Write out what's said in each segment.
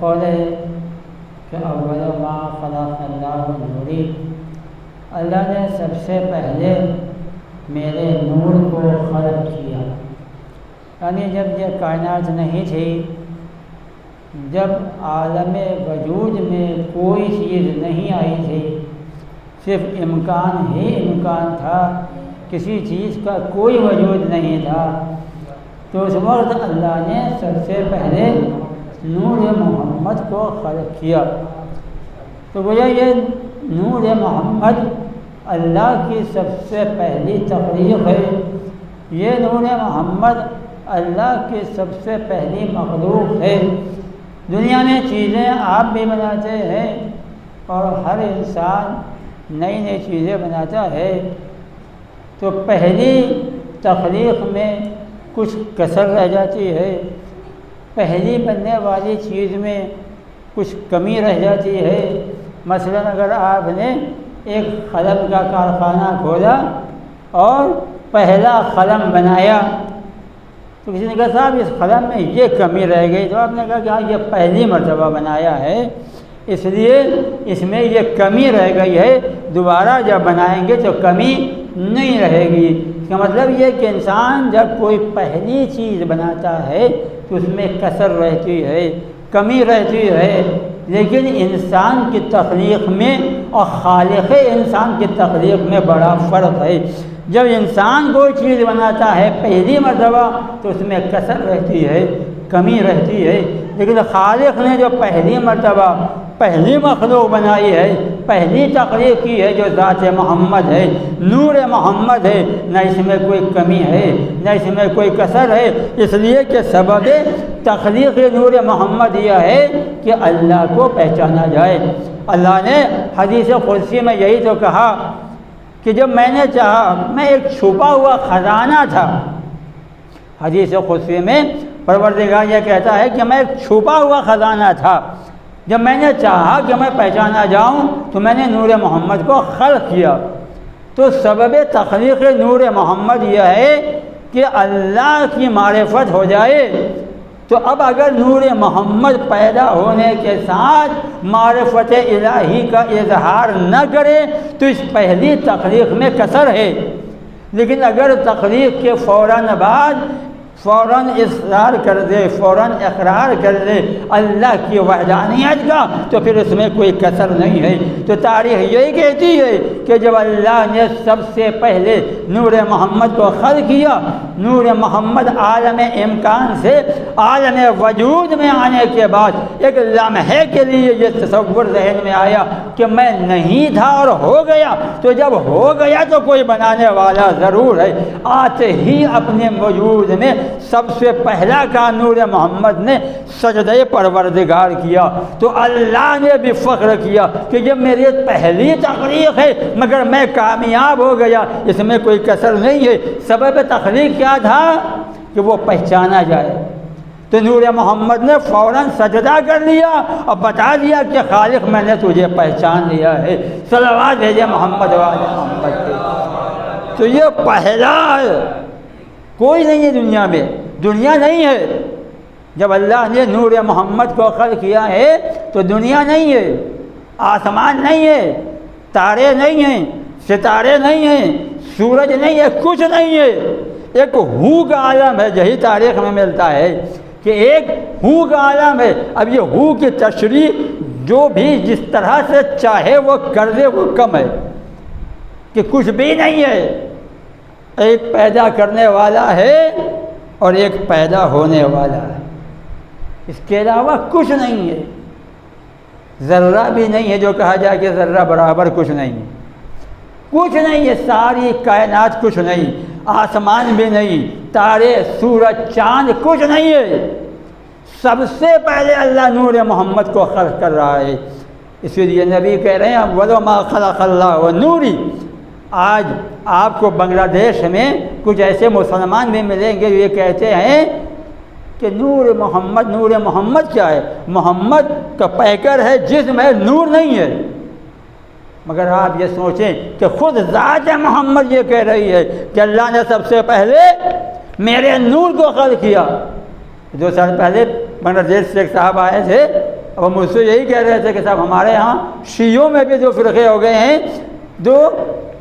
قول ہے کہ اول ما خلق اللہ نوری، اللہ نے سب سے پہلے میرے نور کو خلق کیا۔ یعنی جب یہ کائنات نہیں تھی، جب عالم وجود میں کوئی چیز نہیں آئی تھی، صرف امکان ہی امکان تھا، کسی چیز کا کوئی وجود نہیں تھا، تو اس وقت اللہ نے سب سے پہلے نور محمد کو خلق کیا۔ تو گویا یہ نور محمد اللہ کی سب سے پہلی تخلیق ہے، یہ نور محمد اللہ کی سب سے پہلی مخلوق ہے۔ دنیا میں چیزیں آپ بھی بناتے ہیں اور ہر انسان نئی نئی چیزیں بناتا ہے، تو پہلی تخلیق میں کچھ کسر رہ جاتی ہے، پہلی بننے والی چیز میں کچھ کمی رہ جاتی ہے۔ مثلا اگر آپ نے ایک قلم کا کارخانہ کھولا اور پہلا قلم بنایا، تو کسی نے کہا صاحب اس قلم میں یہ کمی رہ گئی، تو آپ نے کہا کہ ہاں یہ پہلی مرتبہ بنایا ہے، اس لیے اس میں یہ کمی رہ گئی ہے، دوبارہ جب بنائیں گے تو کمی نہیں رہے گی۔ اس کا مطلب یہ کہ انسان جب کوئی پہلی چیز بناتا ہے تو اس میں کسر رہتی ہے، کمی رہتی ہے، لیکن انسان کی تخلیق میں اور خالق انسان کی تخلیق میں بڑا فرق ہے۔ جب انسان کوئی چیز بناتا ہے پہلی مرتبہ تو اس میں کسر رہتی ہے، کمی رہتی ہے، لیکن خالق نے جو پہلی مرتبہ پہلی مخلوق بنائی ہے، پہلی تخلیق کی ہے، جو ذات محمد ہے، نور محمد ہے، نہ اس میں کوئی کمی ہے نہ اس میں کوئی کسر ہے، اس لیے کہ سبب تخلیق نور محمد یہ ہے کہ اللہ کو پہچانا جائے۔ اللہ نے حدیث قدسی میں یہی تو کہا کہ جب میں نے چاہا، میں ایک چھپا ہوا خزانہ تھا، حدیث قدسی میں پروردگار یہ کہتا ہے کہ میں ایک چھپا ہوا خزانہ تھا، جب میں نے چاہا کہ میں پہچانا جاؤں تو میں نے نور محمد کو خلق کیا۔ تو سبب تخلیق نور محمد یہ ہے کہ اللہ کی معرفت ہو جائے۔ تو اب اگر نور محمد پیدا ہونے کے ساتھ معرفت الہی کا اظہار نہ کرے تو اس پہلی تخلیق میں کسر ہے، لیکن اگر تخلیق کے فوراً بعد فوراً اصرار کر دے، فوراً اقرار کر دے اللہ کی وحدانیت کا، تو پھر اس میں کوئی کسر نہیں ہے۔ تو تاریخ یہی کہتی ہے کہ جب اللہ نے سب سے پہلے نور محمد کو خلق کیا، نور محمد عالم امکان سے عالم وجود میں آنے کے بعد ایک لمحے کے لیے یہ تصور ذہن میں آیا کہ میں نہیں تھا اور ہو گیا، تو جب ہو گیا تو کوئی بنانے والا ضرور ہے۔ آتے ہی اپنے وجود میں سب سے پہلا کا نور محمد نے سجدہ پروردگار کیا، تو اللہ نے بھی فخر کیا کہ یہ میری پہلی تخلیق ہے مگر میں کامیاب ہو گیا، اس میں کوئی کسر نہیں ہے۔ سبب تخلیق کیا تھا کہ وہ پہچانا جائے، تو نور محمد نے فوراً سجدہ کر لیا اور بتا دیا کہ خالق میں نے تجھے پہچان لیا ہے، صلوات بھیجے محمد والے محمد کے۔ تو یہ پہلا ہے، کوئی نہیں ہے دنیا میں، دنیا نہیں ہے۔ جب اللہ نے نور محمد کو خلق کیا ہے تو دنیا نہیں ہے، آسمان نہیں ہے، تارے نہیں ہیں، ستارے نہیں ہیں، سورج نہیں ہے، کچھ نہیں ہے۔ ایک ہو کا عالم ہے، یہی تاریخ میں ملتا ہے کہ ایک ہو کا عالم ہے۔ اب یہ ہو کی تشریح جو بھی جس طرح سے چاہے وہ کر دے وہ کم ہے، کہ کچھ بھی نہیں ہے۔ ایک پیدا کرنے والا ہے اور ایک پیدا ہونے والا ہے، اس کے علاوہ کچھ نہیں ہے۔ ذرہ بھی نہیں ہے جو کہا جائے کہ ذرہ برابر کچھ نہیں ہے، کچھ نہیں ہے، ساری کائنات کچھ نہیں، آسمان بھی نہیں، تارے سورج چاند کچھ نہیں ہے۔ سب سے پہلے اللہ نور محمد کو خلق کر رہا ہے، اسی لیے نبی کہہ رہے ہیں وَلَمَا خَلَقَ اللَّهُ وَالنُّورِ۔ آج آپ کو بنگلہ دیش میں کچھ ایسے مسلمان بھی ملیں گے جو یہ کہتے ہیں کہ نور محمد کیا ہے؟ محمد کا پیکر ہے، جسم ہے، نور نہیں ہے۔ مگر آپ یہ سوچیں کہ خود ذات محمد یہ کہہ رہی ہے کہ اللہ نے سب سے پہلے میرے نور کو خلق کیا۔ 2 سال پہلے بنگلہ دیش سے ایک صاحب آئے تھے، اب مجھ سے یہی کہہ رہے تھے کہ صاحب ہمارے ہاں شیعوں میں بھی 2 فرقے ہو گئے ہیں، 2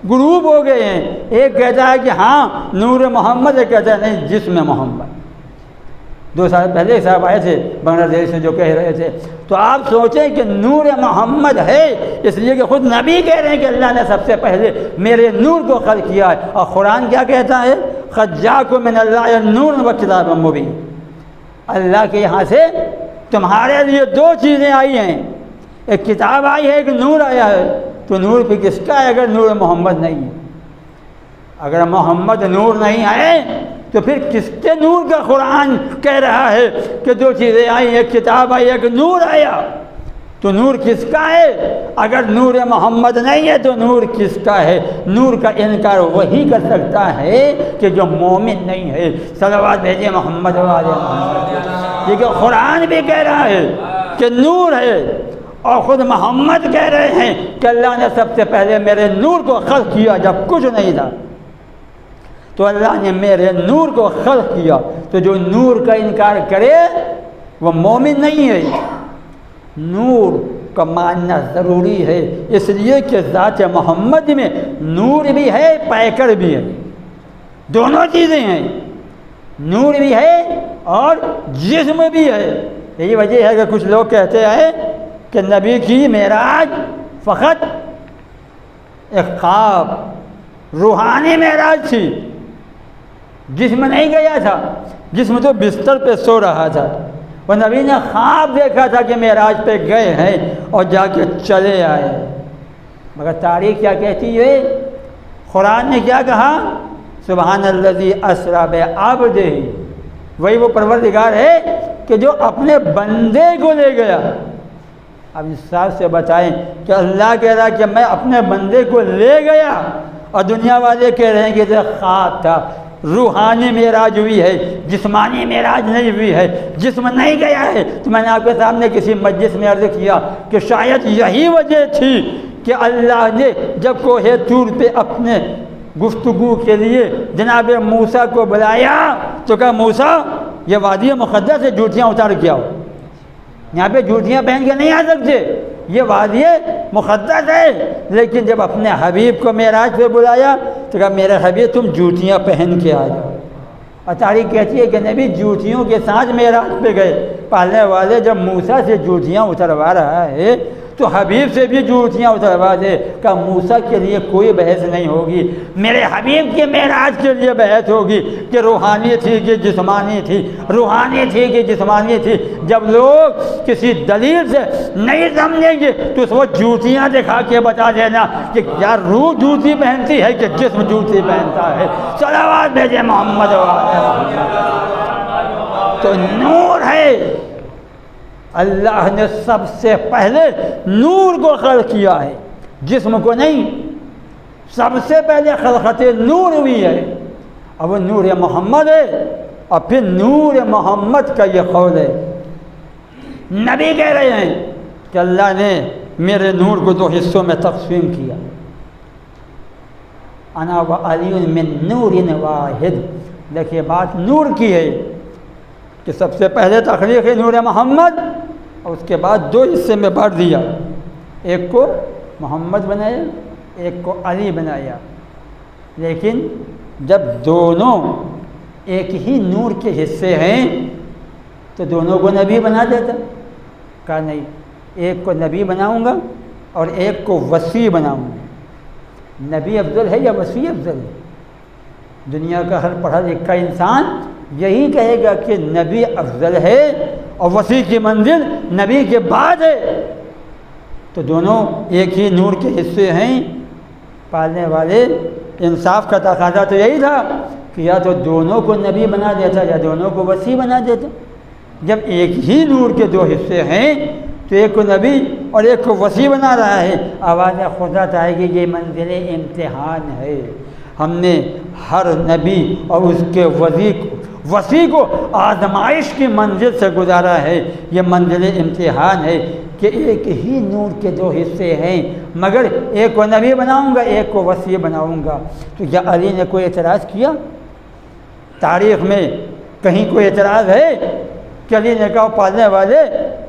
گروپ ہو گئے ہیں، ایک کہتا ہے کہ ہاں نور محمد، ایک کہتا ہے نہیں جسم محمد۔ 2 سال پہلے ایک صاحب آئے تھے بنگلہ دیش سے جو کہہ رہے تھے۔ تو آپ سوچیں کہ نور محمد ہے، اس لیے کہ خود نبی کہہ رہے ہیں کہ اللہ نے سب سے پہلے میرے نور کو خلق کیا ہے۔ اور قرآن کیا کہتا ہے؟ قَدْ جَاءَكُم مِّنَ اللَّهِ نُورٌ وَكِتَابٌ مُّبِينٌ۔ اللہ کے یہاں سے تمہارے لیے 2 چیزیں آئی ہیں، ایک کتاب آئی ہے، ایک نور آیا ہے۔ تو نور بھی کس کا ہے اگر نور محمد نہیں ہے؟ اگر محمد نور نہیں آئے تو پھر کس کے نور کا قرآن کہہ رہا ہے کہ 2 چیزیں آئی، ایک کتاب آئی، ایک نور آیا؟ تو نور کس کا ہے؟ اگر نور محمد نہیں ہے تو نور کس کا ہے؟ نور کا انکار وہی کر سکتا ہے کہ جو مومن نہیں ہے۔ صلوات بھیجے محمد والے محمد۔ یہ کہ قرآن بھی کہہ رہا ہے کہ نور ہے، اور خود محمد کہہ رہے ہیں کہ اللہ نے سب سے پہلے میرے نور کو خلق کیا جب کچھ نہیں تھا۔ تو اللہ نے میرے نور کو خلق کیا، تو جو نور کا انکار کرے وہ مومن نہیں ہے۔ نور کا ماننا ضروری ہے، اس لیے کہ ذات محمد میں نور بھی ہے، پیکر بھی ہے، دونوں چیزیں ہیں، نور بھی ہے اور جسم بھی ہے۔ یہی وجہ ہے کہ کچھ لوگ کہتے ہیں کہ نبی کی معراج فقط ایک خواب، روحانی معراج تھی، جسم نہیں گیا تھا، جسم تو بستر پہ سو رہا تھا، وہ نبی نے خواب دیکھا تھا کہ معراج پہ گئے ہیں اور جا کے چلے آئے۔ مگر تاریخ کیا کہتی ہے؟ قرآن نے کیا کہا؟ سبحان الذی اسری بعبدہ، وہی وہ پروردگار ہے کہ جو اپنے بندے کو لے گیا۔ اب انصاف سے بتائیں کہ اللہ کہہ رہا کہ میں اپنے بندے کو لے گیا، اور دنیا والے کہہ رہے ہیں کہ یہ خواب تھا۔ روحانی معراج ہوئی ہے، جسمانی معراج نہیں ہوئی ہے، جسم نہیں گیا ہے۔ تو میں نے آپ کے سامنے کسی مجلس میں عرض کیا کہ شاید یہی وجہ تھی کہ اللہ نے جب کوہ طور پہ اپنے گفتگو کے لیے جناب موسیٰ کو بلایا تو کہا موسیٰ یہ وادی مقدس سے جوتیاں اتار کے آؤ، یہاں پہ جوتیاں پہن کے نہیں آ سکتے، یہ وادی مقدس ہے۔ لیکن جب اپنے حبیب کو معراج پہ بلایا تو کہا میرے حبیب تم جوتیاں پہن کے آ جاؤ۔ اور تاریخ کہتی ہے کہ نبی جوتیوں کے ساتھ معراج پہ گئے۔ پالنے والے جب موسیٰ سے جوتیاں اتروا رہا ہے تو حبیب سے بھی جوتیاں اتروا دے کہ موسیٰ کے لیے کوئی بحث نہیں ہوگی، میرے حبیب کے معراج کے لیے بحث ہوگی کہ روحانی تھی کہ جسمانی تھی، روحانی تھی کہ جسمانی تھی۔ جب لوگ کسی دلیل سے نہیں سمجھیں گے تو اس وقت جوتیاں دکھا کے بتا دینا کہ یار روح جوتی پہنتی ہے کہ جسم جوتی پہنتا ہے۔ صلوات بھیجے محمد تو نور ہے، اللہ نے سب سے پہلے نور کو خلق کیا ہے، جسم کو نہیں۔ سب سے پہلے خلقت نور ہوئی ہے، اب وہ نور محمد ہے، اور پھر نور محمد کا یہ قول ہے۔ نبی کہہ رہے ہیں کہ اللہ نے میرے نور کو 2 حصوں میں تقسیم کیا، انا و علی من نور واحد۔ دیکھیے بات نور کی ہے کہ سب سے پہلے تخلیق ہے نور محمد، اور اس کے بعد 2 حصے میں بانٹ دیا، ایک کو محمد بنایا، ایک کو علی بنایا۔ لیکن جب دونوں ایک ہی نور کے حصے ہیں تو دونوں کو نبی بنا دیتا؟ کہا نہیں، ایک کو نبی بناؤں گا اور ایک کو وصی بناؤں گا۔ نبی افضل ہے یا وصی افضل ہے؟ دنیا کا ہر پڑھا لکھا انسان یہی کہے گا کہ نبی افضل ہے اور وصی کی منزل نبی کے بعد ہے۔ تو دونوں ایک ہی نور کے حصے ہیں، پالنے والے انصاف کا تقاضا تو یہی تھا کہ یا تو دونوں کو نبی بنا دیتا یا دونوں کو وصی بنا دیتا۔ جب ایک ہی نور کے 2 حصے ہیں تو ایک کو نبی اور ایک کو وصی بنا رہا ہے۔ آواز خدا آئے گی یہ منزل امتحان ہے، ہم نے ہر نبی اور اس کے وصی کو آزمائش کی منزل سے گزارا ہے۔ یہ منزل امتحان ہے کہ ایک ہی نور کے 2 حصے ہیں، مگر ایک کو نبی بناؤں گا ایک کو وصی بناؤں گا۔ تو کیا علی نے کوئی اعتراض کیا؟ تاریخ میں کہیں کوئی اعتراض ہے کہ علی نے کہا پالنے والے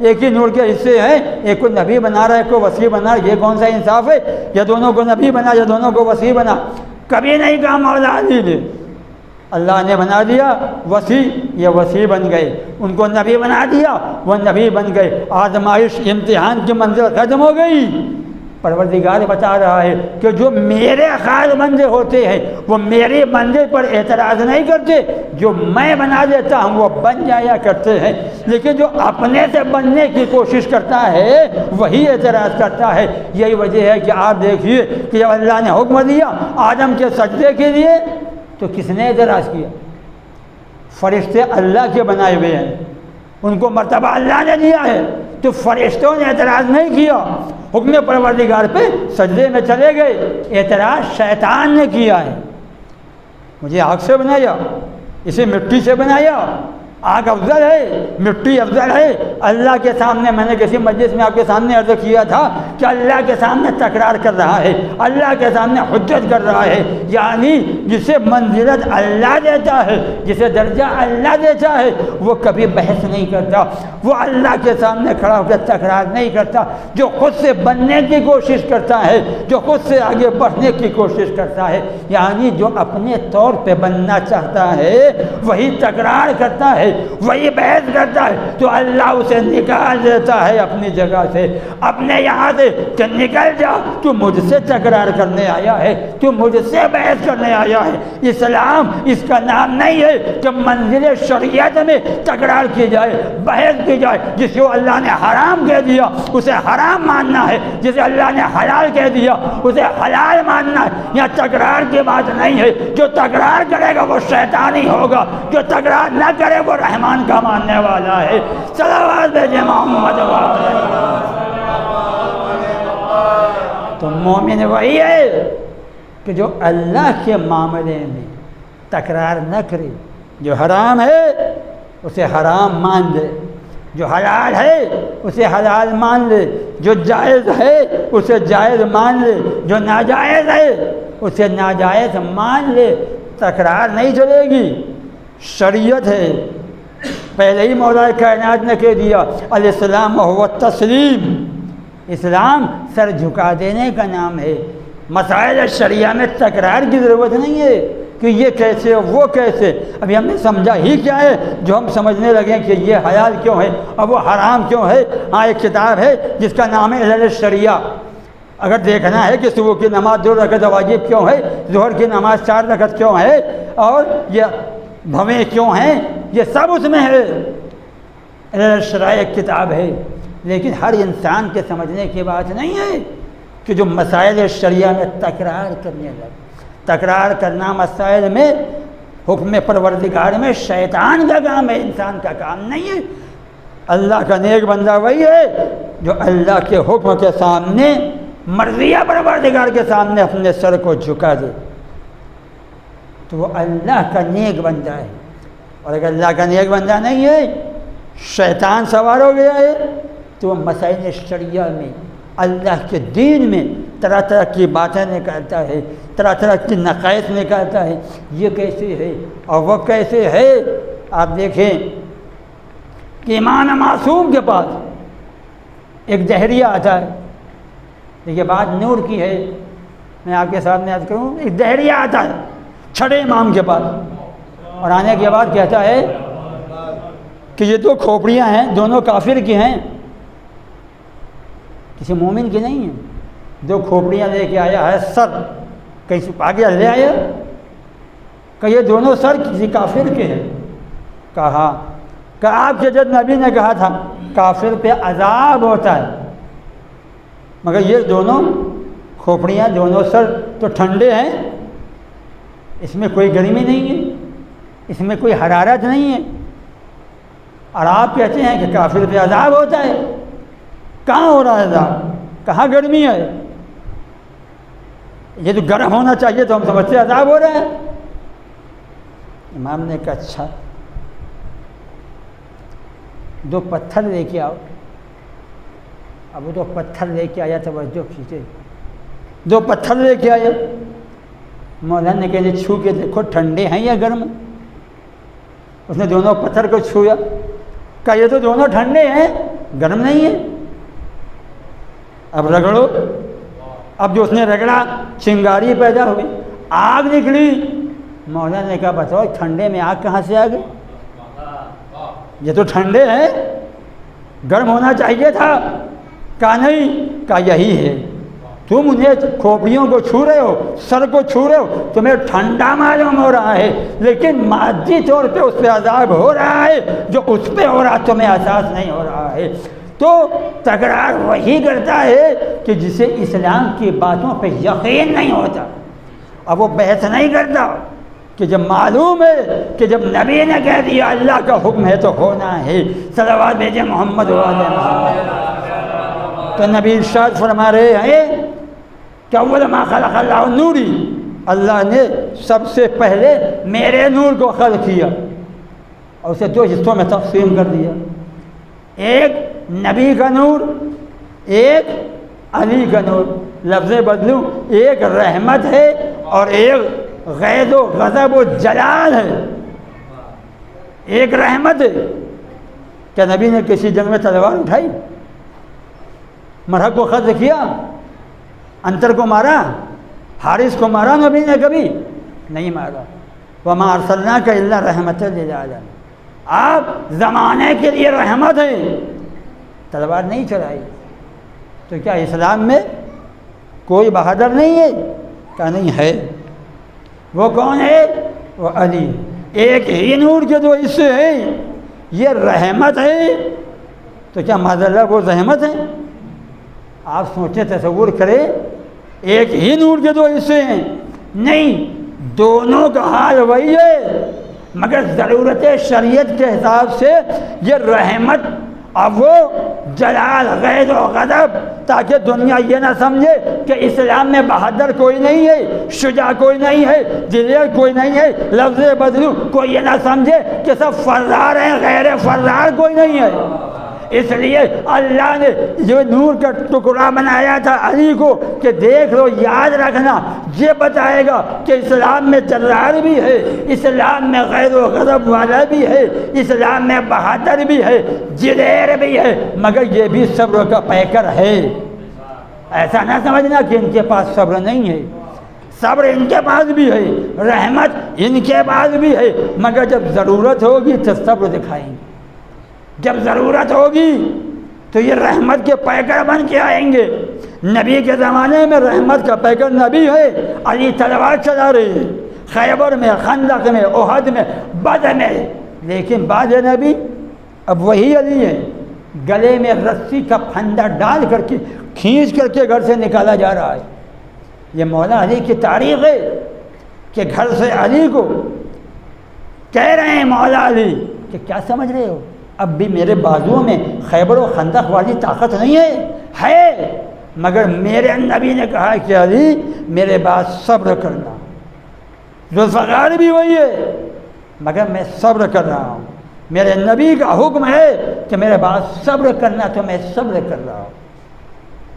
ایک ہی نور کے حصے ہیں، ایک کو نبی بنا رہا ہے ایک کو وصی بنا رہا ہے، یہ کون سا انصاف ہے؟ یا دونوں کو نبی بنا یا دونوں کو وصی بنا؟ کبھی نہیں کہا مولا علی نے۔ اللہ نے بنا دیا وصی، یہ وصی بن گئے، ان کو نبی بنا دیا وہ نبی بن گئے، آزمائش امتحان کی منزل ختم ہو گئی۔ پروردگار بتا رہا ہے کہ جو میرے خیر بندے ہوتے ہیں وہ میری منزل پر اعتراض نہیں کرتے، جو میں بنا دیتا ہوں وہ بن جایا کرتے ہیں، لیکن جو اپنے سے بننے کی کوشش کرتا ہے وہی اعتراض کرتا ہے۔ یہی وجہ ہے کہ آپ دیکھیے کہ جب اللہ نے حکم دیا آدم کے سجدے کے لیے تو کس نے اعتراض کیا؟ فرشتے اللہ کے بنائے ہوئے ہیں، ان کو مرتبہ اللہ نے دیا ہے، تو فرشتوں نے اعتراض نہیں کیا، حکم پروردگار پہ سجدے میں چلے گئے۔ اعتراض شیطان نے کیا ہے، مجھے آگ سے بنایا، اسے مٹی سے بنایا، آگ افضل ہے مٹی افضل ہے۔ اللہ کے سامنے میں نے کسی مجلس میں آپ کے سامنے عرض کیا تھا کہ اللہ کے سامنے تکرار کر رہا ہے، اللہ کے سامنے حجت کر رہا ہے، یعنی جسے منزلت اللہ دیتا ہے، جسے درجہ اللہ دیتا ہے وہ کبھی بحث نہیں کرتا، وہ اللہ کے سامنے کھڑا ہو کے تکرار نہیں کرتا۔ جو خود سے بننے کی کوشش کرتا ہے، جو خود سے آگے بڑھنے کی کوشش کرتا ہے، یعنی جو اپنے طور پہ بننا چاہتا ہے وہی تکرار کرتا ہے، وہی بحث کرتا ہے، تو اللہ اسے نکال دیتا ہے اپنی جگہ سے، اپنے یہاں سے کہ نکل جا، تو مجھ سے تکرار کرنے آیا ہے، تو مجھ سے بحث کرنے آیا ہے۔ اسلام اس کا نام نہیں ہے کہ منزل شریعت میں تکرار کی جائے، بحث کی جائے۔ جس کو اللہ نے حرام کہہ دیا اسے حرام ماننا ہے، جسے اللہ نے حلال کہہ دیا اسے حلال ماننا ہے۔ یہاں تکرار کی بات نہیں ہے، جو تکرار کرے گا وہ شیطانی ہوگا، جو تکرار نہ کرے وہ رحمان کا ماننے والا ہے۔ صلوات بھیجے محمد تو مومن وہی ہے کہ جو اللہ کے معاملے میں تکرار نہ کرے، جو حرام ہے اسے حرام مان لے، جو حلال ہے اسے حلال مان لے، جو جائز ہے اسے جائز مان لے، جو ناجائز ہے اسے ناجائز مان لے۔ تکرار نہیں چلے گی، شریعت ہے۔ پہلے ہی مولا کائنات نے کہہ دیا الاسلام هو التسلیم، اسلام سر جھکا دینے کا نام ہے۔ مسائل شریعہ میں تکرار کی ضرورت نہیں ہے، کہ یہ کیسے وہ کیسے. ابھی ہم نے سمجھا ہی کیا ہے جو ہم سمجھنے لگے کہ یہ حلال کیوں ہے اور وہ حرام کیوں ہے. ہاں ایک کتاب ہے جس کا نام ہے علل الشریعہ. اگر دیکھنا ہے کہ صبح کی نماز 2 رکعت واجب کیوں ہے, ظہر کی نماز 4 رکعت کیوں ہے, اور یہ بھویں کیوں ہیں, یہ سب اس میں ہے. علل الشریعہ ایک کتاب ہے. لیکن ہر انسان کے سمجھنے کی بات نہیں ہے کہ جو مسائل شریعہ میں تکرار کرنے لگے. تکرار کرنا مسائل میں حکم پروردگار میں شیطان کا کام ہے, انسان کا کام نہیں ہے. اللہ کا نیک بندہ وہی ہے جو اللہ کے حکم کے سامنے, مرضیہ پروردگار کے سامنے اپنے سر کو جھکا دے, تو وہ اللہ کا نیک بندہ ہے. اور اگر اللہ کا نیک بندہ نہیں ہے, شیطان سوار ہو گیا ہے, تو وہ مسائل شریعہ میں, اللہ کے دین میں طرح طرح کی باتیں نکالتا ہے, طرح طرح کی نقائص نکالتا ہے. یہ کیسے ہے اور وہ کیسے ہے. آپ دیکھیں کہ امام معصوم کے پاس ایک دہریہ آتا ہے. دیکھیے بات نور کی ہے, میں آپ کے سامنے عرض کروں. ایک دہریہ آتا ہے چھٹے امام کے پاس, اور آنے کے بعد کہتا ہے کہ یہ 2 کھوپڑیاں ہیں, دونوں کافر کی ہیں, کسی مومن کی نہیں ہیں. 2 کھوپڑیاں لے کے آیا ہے, سر کہیں چھپا کے لے آیا کہ یہ دونوں سر کسی کافر کے ہیں. کہا کہ آپ کے جد نبی نے کہا تھا کافر پہ عذاب ہوتا ہے, مگر یہ دونوں کھوپڑیاں, دونوں سر تو ٹھنڈے ہیں, اس میں کوئی گرمی نہیں ہے, اس میں کوئی حرارت نہیں ہے, اور آپ کہتے ہیں کہ کافر پہ عذاب ہوتا ہے. کہاں ہو رہا ہے عذاب, کہاں گرمی ہے؟ یہ تو گرم ہونا چاہیے, تو ہم سمجھتے عذاب ہو رہا ہے. امام نے کہا اچھا 2 پتھر لے کے آؤ. اب وہ 2 پتھر لے کے آیا, توجہ کیجیے, 2 پتھر لے کے آیا. مولانا نے کہا چھو کے دیکھو ٹھنڈے ہیں یا گرم. اس نے دونوں پتھر کو چھویا, کہا یہ تو دونوں ٹھنڈے ہیں, گرم نہیں ہے. اب رگڑو. اب جو اس نے رگڑا چنگاری پیدا ہوئی, آگ نکلی. مولانا نے کہا بتاؤ ٹھنڈے میں آگ کہاں سے آ گئی؟ یہ تو ٹھنڈے ہیں, گرم ہونا چاہیے تھا. کہا نہیں. کہا یہی ہے, تم انہیں کھوپڑیوں کو چھو رہے ہو, سر کو چھو رہے ہو, تمہیں ٹھنڈا معلوم ہو رہا ہے, لیکن مادی طور پہ اس پہ عذاب ہو رہا ہے جو اس پہ ہو رہا, تمہیں احساس نہیں ہو رہا ہے. تو تکرار وہی کرتا ہے کہ جسے اسلام کی باتوں پہ یقین نہیں ہوتا. اب وہ بحث نہیں کرتا کہ جب معلوم ہے کہ جب نبی نے کہہ دیا اللہ کا حکم ہے تو ہونا ہے. صلوات بھیجے محمد علیہ وسلم. تو نبی ارشاد فرما رہے ہیں کہ اول ما خلق اللہ نوری, اللہ نے سب سے پہلے میرے نور کو خلق کیا اور اسے 2 حصوں میں تقسیم کر دیا. ایک نبی کا نور, ایک علی کا نور. لفظ بدلوں, ایک رحمت ہے اور ایک غیظ و غضب و جلال ہے. ایک رحمت ہے. کیا نبی نے کسی جنگ میں تلوار اٹھائی, مرحب کو قتل کیا, انتر کو مارا, حارث کو مارا نبی نے کبھی نہیں مارا. وما ارسلناک الا رحمۃ للعالمین, آپ زمانے کے لیے رحمت ہیں, تلوار نہیں چلائی. تو کیا اسلام میں کوئی بہادر نہیں ہے؟ کہا نہیں ہے. وہ کون ہے؟ وہ علی. ایک ہی نور کے 2 حصے ہیں, یہ رحمت ہے. تو کیا معذاللہ وہ رحمت ہے؟ آپ سوچیں, تصور کریں, ایک ہی نور کے 2 حصے ہیں. نہیں, دونوں کا حال وہی ہے, مگر ضرورت شریعت کے حساب سے یہ رحمت اب وہ جلال غیظ و غضب, تاکہ دنیا یہ نہ سمجھے کہ اسلام میں بہادر کوئی نہیں ہے, شجاع کوئی نہیں ہے, دلیر کوئی نہیں ہے. لفظ بدلوں, کوئی یہ نہ سمجھے کہ سب فرار ہیں, غیر فرار کوئی نہیں ہے. اس لیے اللہ نے جو نور کا ٹکڑا بنایا تھا علی کو کہ دیکھ لو, یاد رکھنا, یہ بتائے گا کہ اسلام میں جلال بھی ہے, اسلام میں غیر و غضب والا بھی ہے, اسلام میں بہادر بھی ہے, دلیر بھی ہے, مگر یہ بھی صبر کا پیکر ہے. ایسا نہ سمجھنا کہ ان کے پاس صبر نہیں ہے. صبر ان کے پاس بھی ہے، رحمت ان کے پاس بھی ہے، مگر جب ضرورت ہوگی تو صبر دکھائیں گے، جب ضرورت ہوگی تو یہ رحمت کے پیکر بن کے آئیں گے۔ نبی کے زمانے میں رحمت کا پیکر نبی ہے، علی تلوار چلا رہے ہیں، خیبر میں، خندق میں، احد میں، بدر میں، لیکن بعد نبی اب وہی علی ہے، گلے میں رسی کا پھندا ڈال کر کے کھینچ کر کے گھر سے نکالا جا رہا ہے۔ یہ مولا علی کی تاریخ ہے کہ گھر سے علی کو کہہ رہے ہیں مولا علی کہ کیا سمجھ رہے ہو، اب بھی میرے بازوؤں میں خیبر و خندق والی طاقت نہیں ہے، مگر میرے نبی نے کہا کہ علی میرے بعد صبر کرنا، ذوالفقار بھی وہی ہے مگر میں صبر کر رہا ہوں، میرے نبی کا حکم ہے کہ میرے بعد صبر کرنا تو میں صبر کر رہا ہوں۔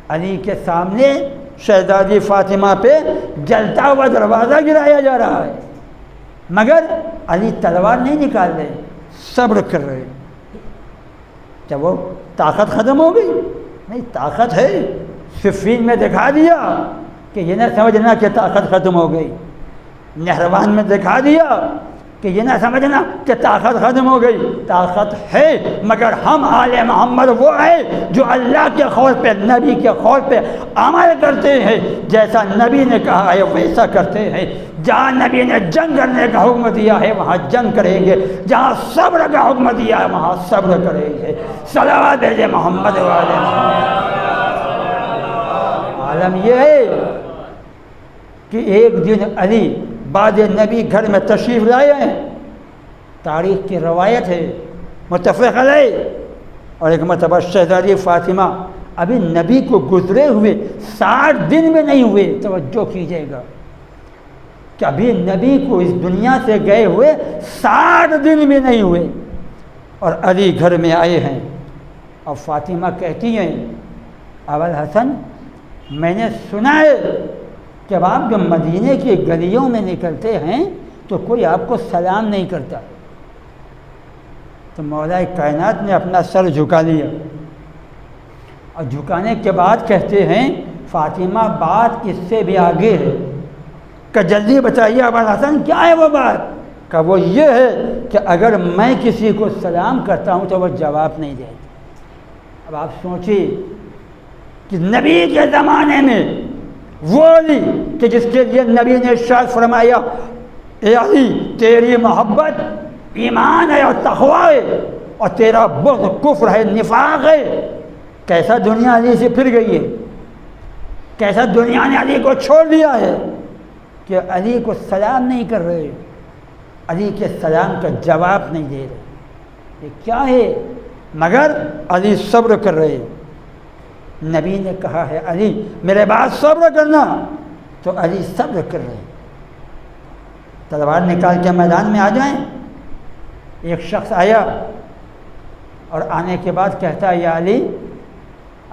علی کے سامنے شہزادی فاطمہ پہ جلتا ہوا دروازہ گرایا جا رہا ہے، مگر علی تلوار نہیں نکال رہے، صبر کر رہے۔ جب وہ طاقت ختم ہو گئی، نہیں طاقت ہے، صفین میں دکھا دیا کہ یہ نہ سمجھنا کہ طاقت ختم ہو گئی، نہروان میں دکھا دیا کہ یہ نہ سمجھنا کہ طاقت ختم ہو گئی، طاقت ہے، مگر ہم آل محمد وہ ہیں جو اللہ کے قول پہ، نبی کے قول پہ عمل کرتے ہیں، جیسا نبی نے کہا ہے ویسا کرتے ہیں۔ جہاں نبی نے جنگ کرنے کا حکم دیا ہے وہاں جنگ کریں گے، جہاں صبر کا حکم دیا ہے وہاں صبر کریں گے۔ صلوات بھیجے محمد والے محمد۔ عالم یہ ہے کہ ایک دن علی بعد نبی گھر میں تشریف لائے ہیں، تاریخ کی روایت ہے متفق علیہ، اور ایک مرتبہ شہزادی فاطمہ ابھی نبی کو گزرے ہوئے 60 دن میں نہیں ہوئے، توجہ کیجئے گا کہ ابھی نبی کو اس دنیا سے گئے ہوئے 60 دن میں نہیں ہوئے، اور علی گھر میں آئے ہیں، اور فاطمہ کہتی ہیں ابوالحسن میں نے سنا ہے کہ اب آپ جو مدینے کی گلیوں میں نکلتے ہیں تو کوئی آپ کو سلام نہیں کرتا۔ تو مولا کائنات نے اپنا سر جھکا لیا، اور جھکانے کے بعد کہتے ہیں فاطمہ بات اس سے بھی آگے ہے، کہ جلدی بتائیے ابوالحسن کیا ہے وہ بات؟ کہ وہ یہ ہے کہ اگر میں کسی کو سلام کرتا ہوں تو وہ جواب نہیں دیتا۔ اب آپ سوچیے کہ نبی کے زمانے میں وہ علی کہ جس کے لیے نبی نے ارشاد فرمایا اے علی تیری محبت ایمان ہے اور تقویٰ ہے، اور تیرا بغض کفر ہے، نفاق ہے، کیسا دنیا علی سے پھر گئی ہے، کیسا دنیا نے علی کو چھوڑ دیا ہے کہ علی کو سلام نہیں کر رہے، علی کے سلام کا جواب نہیں دے رہے، یہ کیا ہے؟ مگر علی صبر کر رہے۔ نبی نے کہا ہے علی میرے بعد صبر کرنا، تو علی صبر کر رہے، تلوار نکال کے میدان میں آ جائیں۔ ایک شخص آیا اور آنے کے بعد کہتا ہے یا علی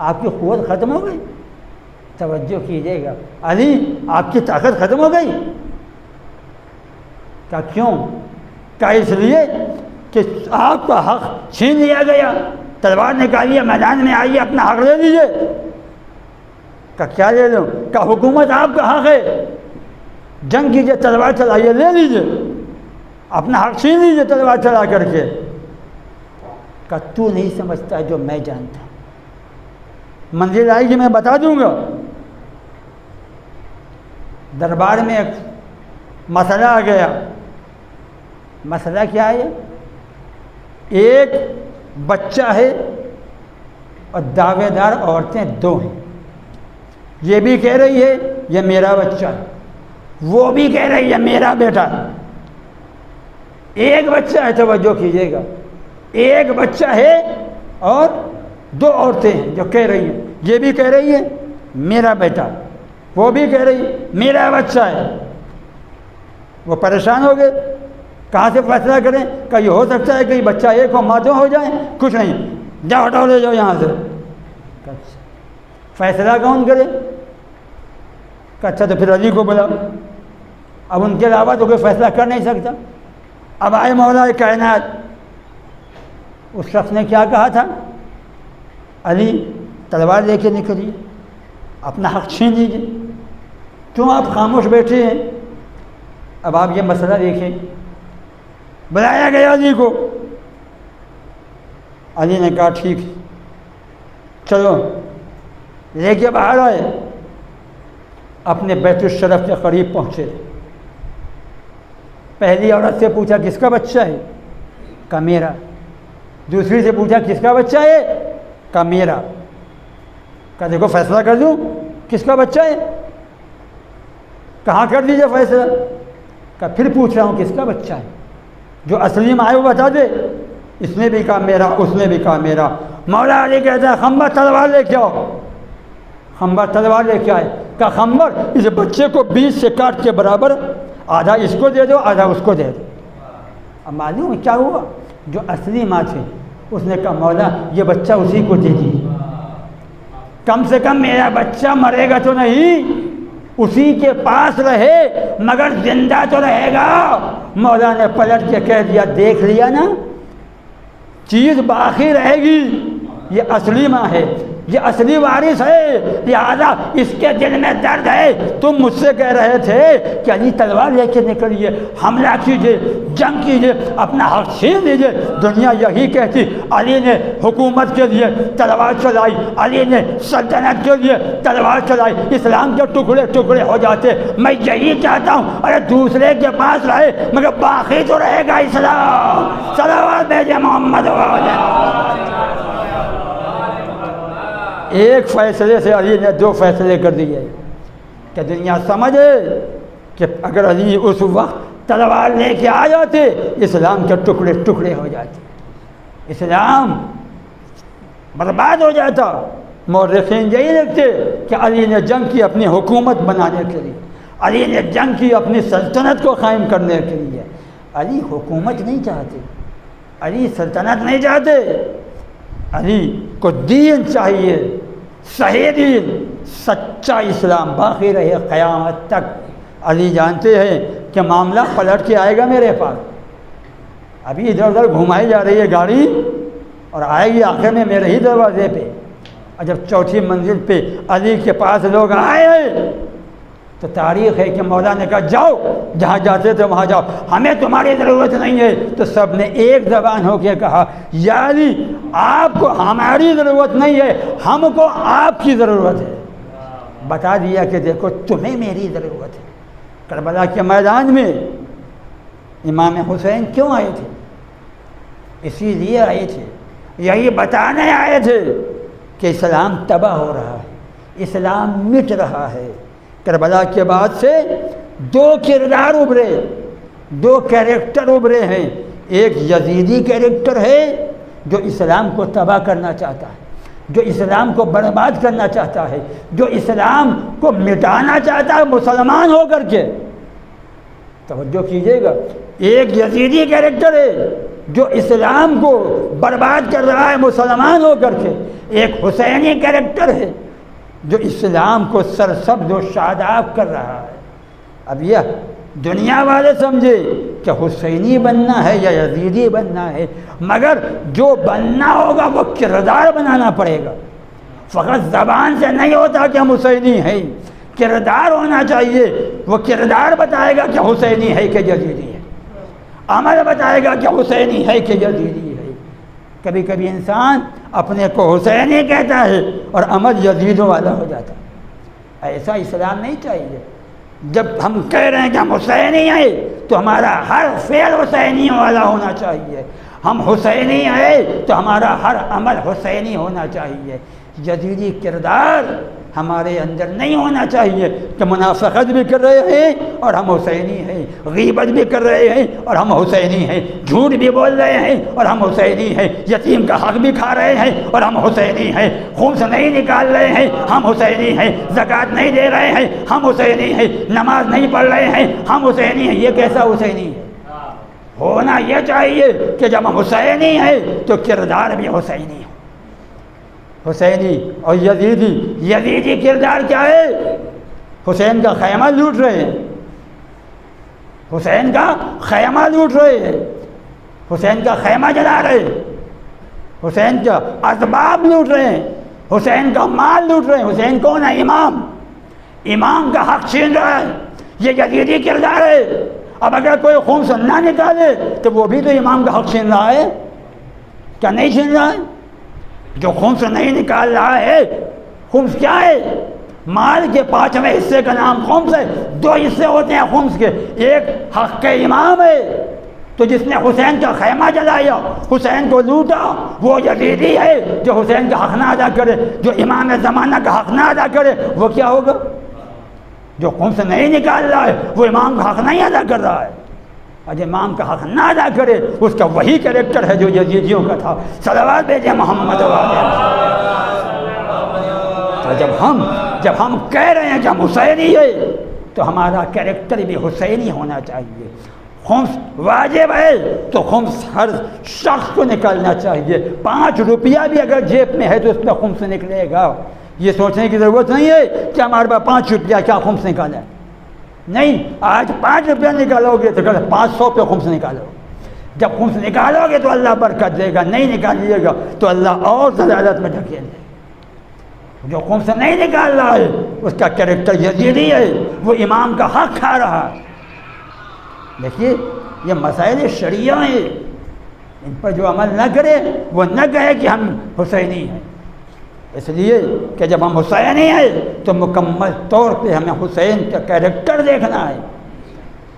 آپ کی قوت ختم ہو گئی؟ توجہ کیجیے گا، علی آپ کی طاقت ختم ہو گئی؟ کہا کیوں؟ کہا اس لیے کہ آپ کا حق چھین لیا گیا، تلوار نکالیے میدان میں آئیے اپنا حق لے لیجیے۔ کہا کیا لے لوں؟ کہا حکومت آپ کا حق ہے، جنگ کیجیے، تلوار چلائیے، لے لیجیے، اپنا حق چھین لیجیے تلوار چلا کر کے۔ کہا تو نہیں سمجھتا جو میں جانتا ہوں، منزل آئے گی میں بتا دوں گا۔ دربار میں ایک مسئلہ آ گیا۔ مسئلہ کیا ہے؟ ایک بچہ ہے اور دعوے دار عورتیں دو ہیں، یہ بھی کہہ رہی ہے یہ میرا بچہ ہے، وہ بھی کہہ رہی ہے میرا بیٹا۔ ایک بچہ ہے، توجہ کیجیے گا، ایک بچہ ہے اور دو عورتیں ہیں جو کہہ رہی ہیں، یہ بھی کہہ رہی ہے میرا بیٹا، وہ بھی کہہ رہی میرا بچہ ہے۔ وہ پریشان ہو گئے، کہاں سے فیصلہ کریں؟ کہ یہ ہو سکتا ہے کہ بچہ ایک ہو ماں دو ہو جائیں، کچھ نہیں، جاؤ ہٹاؤ لے جاؤ یہاں سے۔ فیصلہ کون کرے؟ کہ اچھا تو پھر علی کو بلاؤ، اب ان کے علاوہ تو کوئی فیصلہ کر نہیں سکتا۔ اب آئے مولا کائنات، اس شخص نے کیا کہا تھا؟ علی تلوار لے کے نکلیے، اپنا حق چھین لیجیے، کیوں آپ خاموش بیٹھے ہیں؟ اب آپ یہ مسئلہ دیکھیں، بلایا گیا علی کو، علی نے کہا ٹھیک چلو، لے کے باہر آئے، اپنے بیت الشرف کے قریب پہنچے، پہلی عورت سے پوچھا کس کا بچہ ہے؟ کہا میرا۔ دوسری سے پوچھا کس کا بچہ ہے؟ کہا میرا۔ کہا دیکھو فیصلہ کر دوں کس کا بچہ ہے؟ کہاں کر دیجیے فیصلہ؟ کہا پھر پوچھ رہا ہوں کس کا بچہ ہے؟ جو اصلی ماں ہے وہ بتا دے۔ اس نے بھی کہا میرا، اس نے بھی کہا میرا۔ مولا علی کہتا ہے خنبر تلوار لے کے آؤ۔ خنبر تلوار لے کے آئے، کہا خنبر اس بچے کو 20 سے کاٹ کے برابر، آدھا اس کو دے دو آدھا اس کو دے دو۔ اب معلوم ہے کیا ہوا؟ جو اصلی ماں تھی اس نے کہا مولا یہ بچہ اسی کو دے دیجیے، کم سے کم میرا بچہ مرے گا تو نہیں، اسی کے پاس رہے مگر زندہ تو رہے گا۔ مولا نے پلٹ کے کہہ دیا دیکھ لیا نا، چیز باقی رہے گی، یہ اصلی ماں ہے، یہ اصلی وارث ہے، لہذا اس کے دل میں درد ہے۔ تم مجھ سے کہہ رہے تھے کہ علی تلوار لے کے نکلیے، حملہ کیجیے، جنگ کیجیے، اپنا حق چھین لیجیے۔ دنیا یہی کہتی علی نے حکومت کے لیے تلوار چلائی، علی نے سلطنت کے لیے تلوار چلائی، اسلام کے ٹکڑے ٹکڑے ہو جاتے۔ میں یہی چاہتا ہوں ارے دوسرے کے پاس رہے مگر باقی تو رہے گا اسلام۔ صلوات بھیجے محمد والے۔ ایک فیصلے سے علی نے 2 فیصلے کر دیے کہ دنیا سمجھے کہ اگر علی اس وقت تلوار لے کے آ جاتے اسلام کے ٹکڑے ٹکڑے ہو جاتے، اسلام برباد ہو جاتا۔ مورخین یہی لکھتے کہ علی نے جنگ کی اپنی حکومت بنانے کے لیے، علی نے جنگ کی اپنی سلطنت کو قائم کرنے کے لیے۔ علی حکومت نہیں چاہتے، علی سلطنت نہیں چاہتے، علی کو دین چاہیے، صحیح دین، سچا اسلام باقی رہے قیامت تک۔ علی جانتے ہیں کہ معاملہ پلٹ کے آئے گا میرے پاس، ابھی ادھر ادھر گھمائی جا رہی ہے گاڑی اور آئے گی آخر میں میرے ہی دروازے پہ۔ اور جب 4تھی منزل پہ علی کے پاس لوگ آئے تو تاریخ ہے کہ مولا نے کہا جاؤ، جہاں جاتے تھے وہاں جاؤ، ہمیں تمہاری ضرورت نہیں ہے۔ تو سب نے ایک زبان ہو کے کہا یا علی آپ کو ہماری ضرورت نہیں ہے، ہم کو آپ کی ضرورت ہے۔ بتا دیا کہ دیکھو تمہیں میری ضرورت ہے۔ کربلا کے میدان میں امام حسین کیوں آئے تھے؟ اسی لیے آئے تھے، یہی بتانے آئے تھے کہ اسلام تباہ ہو رہا ہے، اسلام مٹ رہا ہے۔ کربلا کے بعد سے 2 کردار ابھرے، 2 کیریکٹر ابھرے ہیں۔ ایک یزیدی کیریکٹر ہے جو اسلام کو تباہ کرنا چاہتا ہے، جو اسلام کو برباد کرنا چاہتا ہے، جو اسلام کو مٹانا چاہتا ہے مسلمان ہو کر کے۔ توجہ کیجیے گا، ایک یزیدی کیریکٹر ہے جو اسلام کو برباد کر رہا ہے مسلمان ہو کر کے، ایک حسینی کیریکٹر ہے جو اسلام کو سرسبز و شاداب کر رہا ہے۔ اب یہ دنیا والے سمجھے کہ حسینی بننا ہے یا یزیدی بننا ہے، مگر جو بننا ہوگا وہ کردار بنانا پڑے گا۔ فقط زبان سے نہیں ہوتا کہ ہم حسینی ہیں، کردار ہونا چاہیے۔ وہ کردار بتائے گا کہ حسینی ہے کہ یزیدی ہے، عمل بتائے گا کہ حسینی ہے کہ یزیدی ہے۔ کبھی کبھی انسان اپنے کو حسینی کہتا ہے اور عمل یزیدوں والا ہو جاتا ہے۔ ایسا اسلام نہیں چاہیے۔ جب ہم کہہ رہے ہیں کہ ہم حسینی ہیں تو ہمارا ہر فعل حسینی والا ہونا چاہیے، ہم حسینی ہیں تو ہمارا ہر عمل حسینی ہونا چاہیے۔ یزیدی کردار ہمارے اندر نہیں ہونا چاہیے کہ منافقت بھی کر رہے ہیں اور ہم حسینی ہیں، غیبت بھی کر رہے ہیں اور ہم حسینی ہیں، جھوٹ بھی بول رہے ہیں اور ہم حسینی ہیں، یتیم کا حق بھی کھا رہے ہیں اور ہم حسینی ہیں، خمس نہیں نکال رہے ہیں ہم حسینی ہیں، زکوٰۃ نہیں دے رہے ہیں ہم حسینی ہیں، نماز نہیں پڑھ رہے ہیں ہم حسینی ہیں۔ یہ کیسا حسینی ہے؟ ہونا یہ چاہیے کہ جب ہم حسینی ہیں تو کردار بھی حسینی ہو۔ حسینی اور یزیدی کردار کیا ہے؟ حسین کا خیمہ لوٹ رہے ہیں، حسین کا خیمہ لوٹ رہے ہیں، حسین کا خیمہ جلا رہے ہیں، حسین کا اسباب لوٹ رہے ہیں، حسین کا مال لوٹ رہے ہیں۔ حسین کون ہے؟ امام۔ امام کا حق چھین رہا ہے، یہ یزیدی کردار ہے۔ اب اگر کوئی خمس نہ نکالے تو وہ بھی تو امام کا حق چھین رہا ہے، کیا نہیں چھین رہا ہے؟ جو خمس نہیں نکال رہا ہے، خمس کیا ہے؟ مال کے 5ویں حصے کا نام خمس ہے۔ 2 حصے ہوتے ہیں خمس کے، ایک حق کے امام ہے، تو جس نے حسین کا خیمہ جلایا، حسین کو لوٹا، وہ یزیدی ہے۔ جو حسین کا حق نہ ادا کرے، جو امام زمانہ کا حق نہ ادا کرے، وہ کیا ہوگا؟ جو خمس نہیں نکال رہا ہے وہ امام کا حق نہیں ادا کر رہا ہے، اور جو امام کا حق نہ ادا کرے اس کا وہی کریکٹر ہے جو یزیدیوں کا تھا۔ صلوات بھیجیں محمد والے۔ تو جب ہم کہہ رہے ہیں کہ ہم حسینی ہے تو ہمارا کریکٹر بھی حسینی ہونا چاہیے۔ خمس واجب ہے تو خمس ہر شخص کو نکالنا چاہیے۔ 5 روپیہ بھی اگر جیب میں ہے تو اس میں خمس نکلے گا۔ یہ سوچنے کی ضرورت نہیں ہے کہ ہمارے پاس 5 روپیہ کیا خمس نکالا ہے، نہیں۔ آج 5 روپیہ نکالو گے تو 500 پہ خمس نکالو۔ جب خمس نکالو گے تو اللہ برکت دے گا، نہیں نکالیے گا تو اللہ اور ضلالت میں ڈھکیل دے گا۔ جو خمس نہیں نکال رہا ہے اس کا کریکٹر یزیدی ہے، وہ امام کا حق کھا رہا ہے۔ دیکھیے یہ مسائل شریعہ ہیں، ان پر جو عمل نہ کرے وہ نہ کہے کہ ہم حسینی ہیں، اس لیے کہ جب ہم حسینی ہیں تو مکمل طور پہ ہمیں حسین کا کریکٹر دیکھنا ہے۔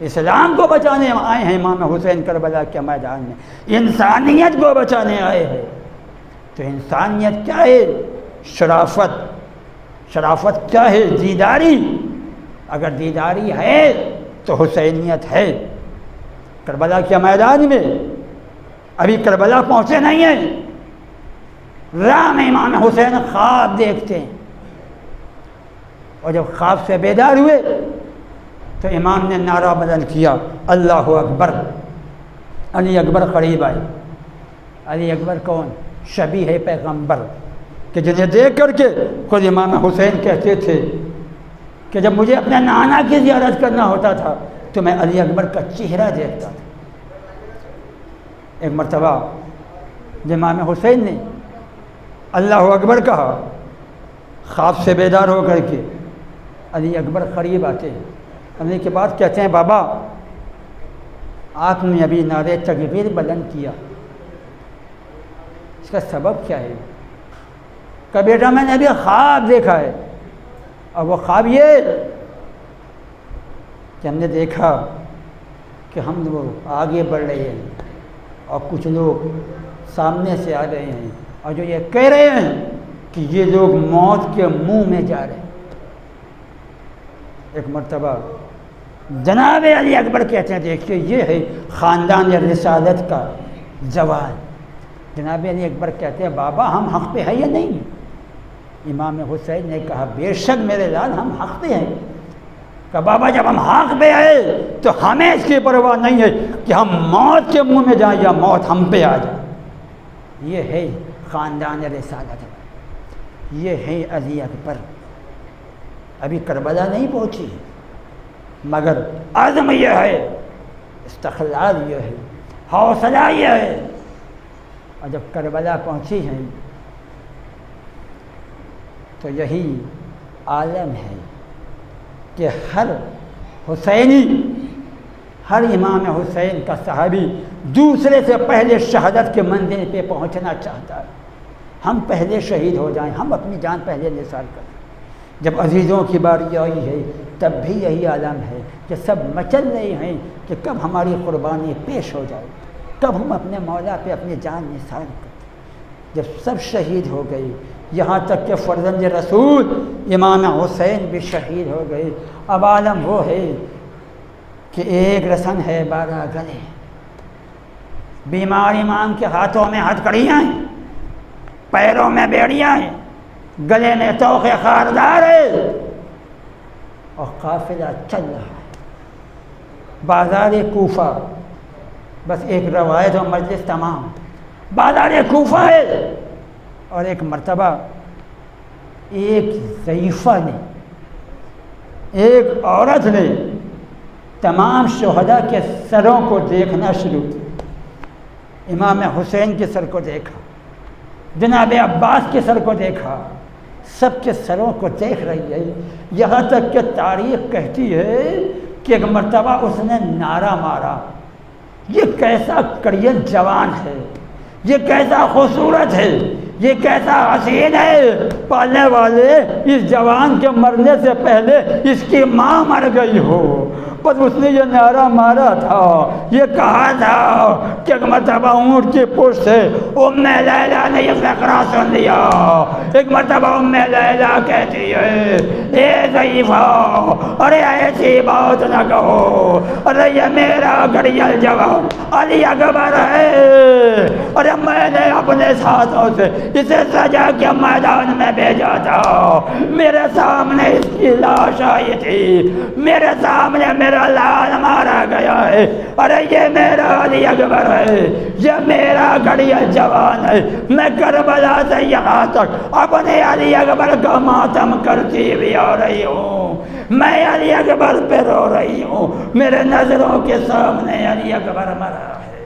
اسلام کو بچانے آئے ہیں امام حسین کربلا کے میدان میں، انسانیت کو بچانے آئے ہیں۔ تو انسانیت کیا ہے؟ شرافت کیا ہے؟ دیداری۔ اگر دیداری ہے تو حسینیت ہے۔ کربلا کے میدان میں ابھی کربلا پہنچے نہیں ہیں، راہ میں امام حسین خواب دیکھتے ہیں، اور جب خواب سے بیدار ہوئے تو امام نے نعرہ بلند کیا، اللہ اکبر۔ علی اکبر قریب آئے۔ علی اکبر کون؟ شبیہ ہے پیغمبر، کہ جنہیں دیکھ کر کے خود امام حسین کہتے تھے کہ جب مجھے اپنے نانا کی زیارت کرنا ہوتا تھا تو میں علی اکبر کا چہرہ دیکھتا تھا۔ ایک مرتبہ امام حسین نے اللہ اکبر کہا، خواب سے بیدار ہو کر کے علی اکبر قریب آتے ہیں، کرنے کے بعد کہتے ہیں بابا آپ نے ابھی نعرہ تکبیر بلند کیا، اس کا سبب کیا ہے؟ کہ بیٹا میں نے ابھی خواب دیکھا ہے، اور وہ خواب یہ کہ ہم نے دیکھا کہ ہم لوگ آگے بڑھ رہے ہیں اور کچھ لوگ سامنے سے آ رہے ہیں، اور جو یہ کہہ رہے ہیں کہ یہ لوگ موت کے منہ میں جا رہے ہیں۔ ایک مرتبہ جناب علی اکبر کہتے ہیں، دیکھیے یہ ہے خاندان رسالت کا زوال۔ جناب علی اکبر کہتے ہیں بابا ہم حق پہ ہیں یا نہیں؟ امام حسین نے کہا بے شک میرے لال ہم حق پہ ہیں۔ کہ بابا جب ہم حق پہ آئے تو ہمیں اس کی پرواہ نہیں ہے کہ ہم موت کے منہ میں جائیں یا موت ہم پہ آ جائے۔ یہ ہے خاندان رسالت، یہ ہے علی اکبر۔ ابھی کربلا نہیں پہنچی مگر عزم یہ ہے، استقلال یہ ہے، حوصلہ یہ ہے۔ اور جب کربلا پہنچی ہے تو یہی عالم ہے کہ ہر حسینی، ہر امام حسین کا صحابی دوسرے سے پہلے شہادت کے منزل پہ پہنچنا چاہتا ہے۔ ہم پہلے شہید ہو جائیں، ہم اپنی جان پہلے نثار کریں۔ جب عزیزوں کی باری آئی ہے تب بھی یہی عالم ہے کہ سب مچل رہے ہیں کہ کب ہماری قربانی پیش ہو جائے، کب ہم اپنے مولا پہ اپنی جان نثار کریں۔ جب سب شہید ہو گئے، یہاں تک کہ فرزند رسول امام حسین بھی شہید ہو گئے، اب عالم وہ ہے کہ ایک رسن ہے 12 گلے، بیمار امام کے ہاتھوں میں ہتھکڑیاں ہیں، پیروں میں بیڑیاں ہیں، گلے میں طوق خاردار ہے، اور قافلہ چل رہا ہے۔ بازار کوفہ، بس ایک روایت و مجلس تمام، بازار کوفہ ہے۔ اور ایک مرتبہ ایک ضعیفہ نے، ایک عورت نے تمام شہداء کے سروں کو دیکھنا شروع کیا۔ امام حسین کے سر کو دیکھا، جناب عباس کے سر کو دیکھا، سب کے سروں کو دیکھ رہی ہے، یہاں تک کہ تاریخ کہتی ہے کہ ایک مرتبہ اس نے نعرہ مارا، یہ کیسا کڑیل جوان ہے، یہ کیسا خوبصورت ہے، یہ کیسا حسین ہے، پالنے والے اس جوان کے مرنے سے پہلے اس کی ماں مر گئی ہو۔ پر اس نے یہ نعرہ مارا تھا، یہ کہا تھا کہ ایک مرتبہ اونٹ کی پشت سے ام لیلا نے یہ فقرہ سن لیا۔ ایک مرتبہ ام لیلا کہتی ہے، اے ضعیفہ، ارے ایسی بات نہ کہو، ارے یہ میرا گڑیل جوان علی اکبر ہے، ارے میں نے اپنے ساتھوں سے اسے سجا کے میدان میں بھیجا تھا، میرے سامنے اس کی لاش آئی تھی، میرے سامنے میرا لال مارا گیا ہے، ارے یہ میرا علی اکبر ہے، یہ میرا گڑیل جوان ہے، میں کربلا سے یہاں تک اپنے علی اکبر کا ماتم کرتی بھی آ رہی ہوں، میں علی اکبر پہ رو رہی ہوں، میرے نظروں کے سامنے علی اکبر مرا ہے۔